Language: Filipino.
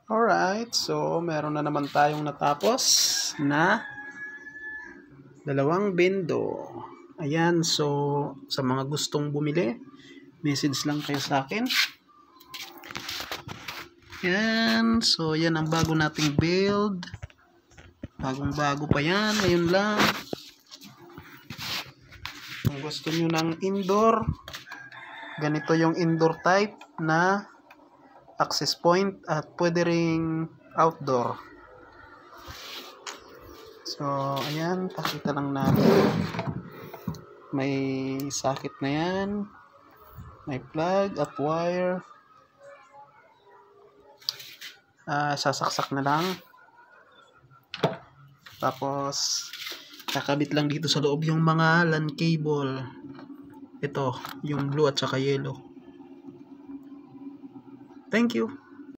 Alright, so meron na naman tayong natapos na dalawang bendo. Ayan, so sa mga gustong bumili, message lang kayo sa akin. Ayan, so yan ang bago nating build. Bagong-bago pa yan, ngayon lang. Kung gusto nyo ng indoor, ganito yung indoor type na access point at pwede ring outdoor. So ayan, pakita lang natin. May socket na yan, may plug at wire. Sasaksak na lang, tapos kakabit lang dito sa loob yung mga LAN cable. Ito yung blue at saka yellow. Thank you.